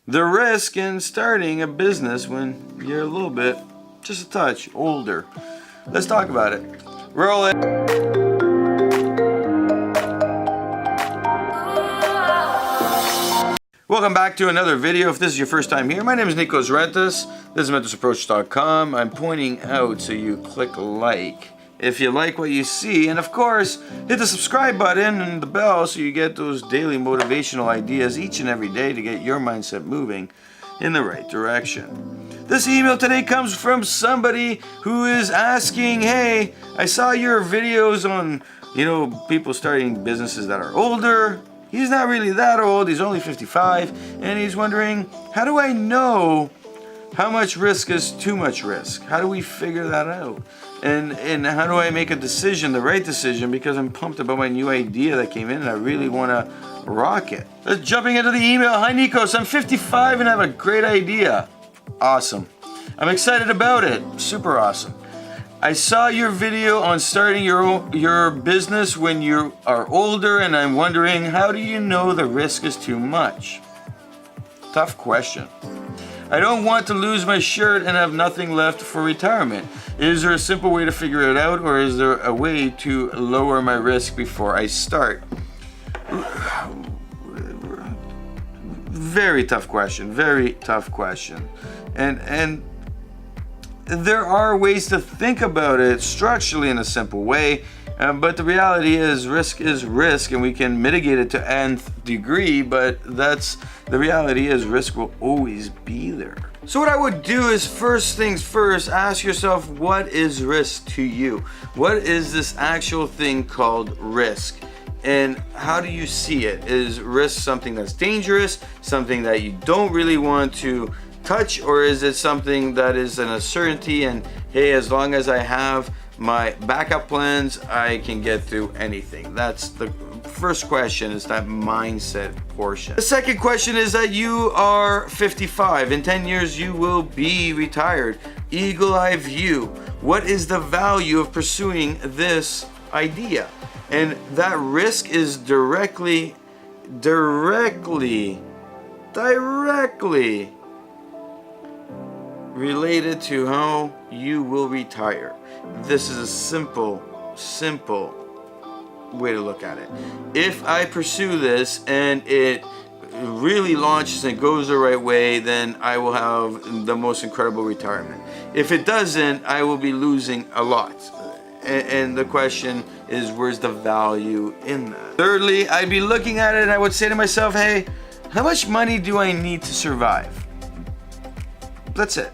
the risk in starting a business when you're a little bit, just a touch, older. Let's talk about it. Roll it. Welcome back to another video. If this is your first time here, my name is Nikos Rentas. This is mentorsapproach.com. I'm pointing out so you click like if you like what you see, and of course hit the subscribe button and the bell so you get those daily motivational ideas each and every day to get your mindset moving in the right direction. This email today comes from somebody who is asking, hey, I saw your videos on people starting businesses that are older. He's not really that old, he's only 55, and he's wondering, how do I know how much risk is too much risk? How do we figure that out? And how do I make a decision, the right decision, because I'm pumped about my new idea that came in and I really want to rock it. Jumping into the email. Hi Nikos, I'm 55 and I have a great idea. Awesome. I'm excited about it. Super awesome. I saw your video on starting your business when you are older, and I'm wondering, how do you know the risk is too much? Tough question. I don't want to lose my shirt and have nothing left for retirement. Is there a simple way to figure it out, or is there a way to lower my risk before I start? Very tough question. Very tough question. And there are ways to think about it structurally in a simple way, but the reality is risk, and we can mitigate it to nth degree, but the reality is risk will always be there. So what I would do is, first things first, ask yourself, what is risk to you? What is this actual thing called risk? And how do you see it? Is risk something that's dangerous, something that you don't really want to touch, or is it something that is an uncertainty and hey, as long as I have my backup plans, I can get through anything? That's the first question, is that mindset portion. The second question is that you are 55. In 10 years you will be retired. Eagle eye view. What is the value of pursuing this idea? And that risk is directly related to how you will retire. This is a simple way to look at it. If I pursue this and it really launches and goes the right way, then I will have the most incredible retirement. If it doesn't, I will be losing a lot. And the question is, where's the value in that? Thirdly, I'd be looking at it and I would say to myself, hey, how much money do I need to survive? That's it.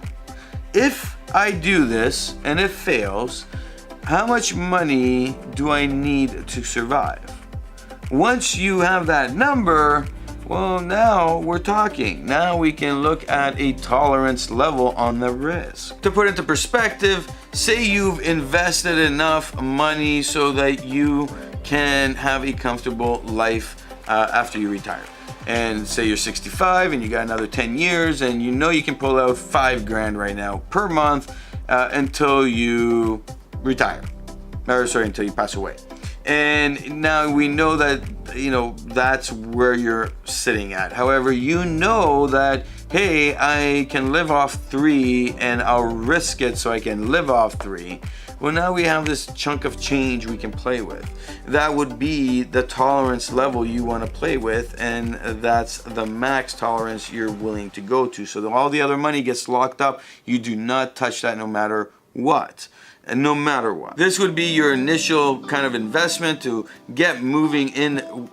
If I do this and it fails, how much money do I need to survive? Once you have that number, well, now we're talking. Now we can look at a tolerance level on the risk. To put into perspective, say you've invested enough money so that you can have a comfortable life after you retire. And say you're 65 and you got another 10 years and you know you can pull out $5,000 right now per month until you retire, until you pass away. And now we know that that's where you're sitting at. However, you know that, hey, I can live off 3 and I'll risk it so I can live off 3. Well, now we have this chunk of change we can play with. That would be the tolerance level you want to play with, and that's the max tolerance you're willing to go to. So that all the other money gets locked up. You do not touch that no matter what. And no matter what. This would be your initial kind of investment to get moving in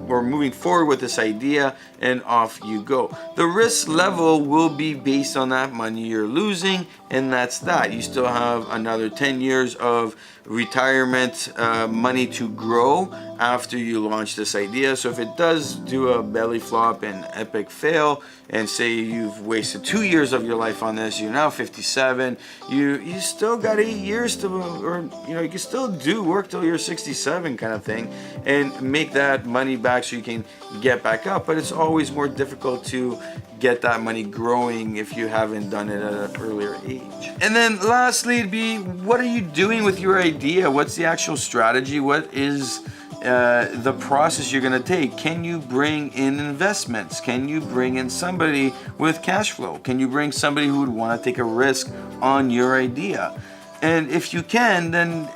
or moving forward with this idea, and off you go. The risk level will be based on that money you're losing, and that's that. You still have another 10 years of retirement money to grow after you launch this idea. So if it does do a belly flop and epic fail, and say you've wasted 2 years of your life on this, you're now 57, you still got 8 years to, or you can still do work till you're 67 kind of thing, and make that money back so you can get back up. But it's always more difficult to get that money growing if you haven't done it at an earlier age. And then lastly, it'd be, what are you doing with your idea? What's the actual strategy? What is the process you're going to take. Can you bring in investments? Can you bring in somebody with cash flow? Can you bring somebody who would want to take a risk on your idea? And if you can, then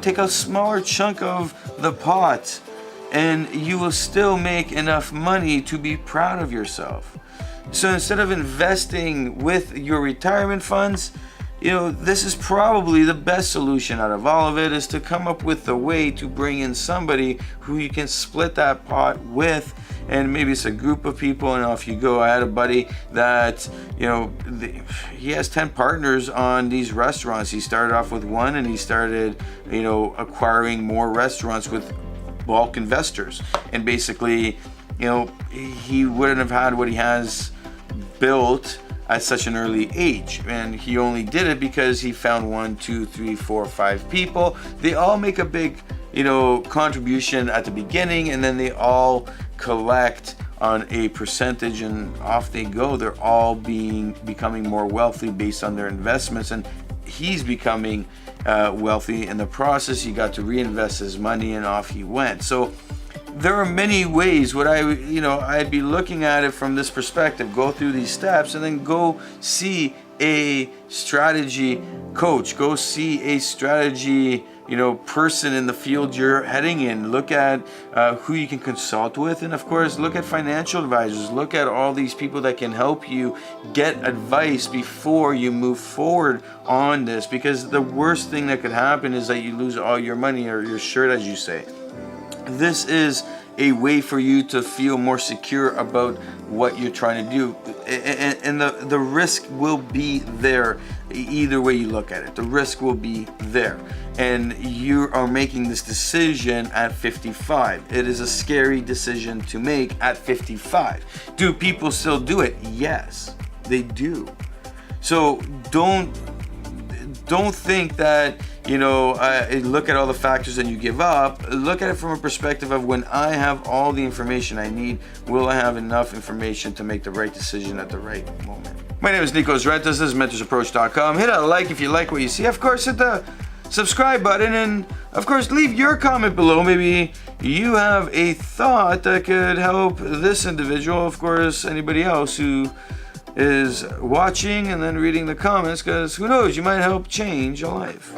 take a smaller chunk of the pot, and you will still make enough money to be proud of yourself. So instead of investing with your retirement funds, this is probably the best solution out of all of it, is to come up with a way to bring in somebody who you can split that pot with. And maybe it's a group of people. If you go, I had a buddy that, he has 10 partners on these restaurants. He started off with one, and he started, acquiring more restaurants with bulk investors. And basically, he wouldn't have had what he has built at such an early age, and he only did it because he found 1, 2, 3, 4, 5 people. They all make a big contribution at the beginning, and then they all collect on a percentage, and off they go. They're all becoming more wealthy based on their investments, and he's becoming wealthy in the process. He got to reinvest his money, and off he went. So there are many ways. I'd be looking at it from this perspective. Go through these steps, and then go see a strategy coach. Go see a strategy person in the field you're heading in. Look at who you can consult with, and of course look at financial advisors. Look at all these people that can help you get advice before you move forward on this, because the worst thing that could happen is that you lose all your money, or your shirt, as you say. This is a way for you to feel more secure about what you're trying to do, and the risk will be there. Either way you look at it, the risk will be there, and you are making this decision at 55. It is a scary decision to make at 55. Do people still do it? Yes, they do. So don't think that look at all the factors and you give up. Look at it from a perspective of, when I have all the information I need, will I have enough information to make the right decision at the right moment? My name is Nikos Rentas. This is mentorsapproach.com. Hit a like if you like what you see. Of course, hit the subscribe button, and of course leave your comment below. Maybe you have a thought that could help this individual. Of course, anybody else who is watching and then reading the comments, because who knows, you might help change your life.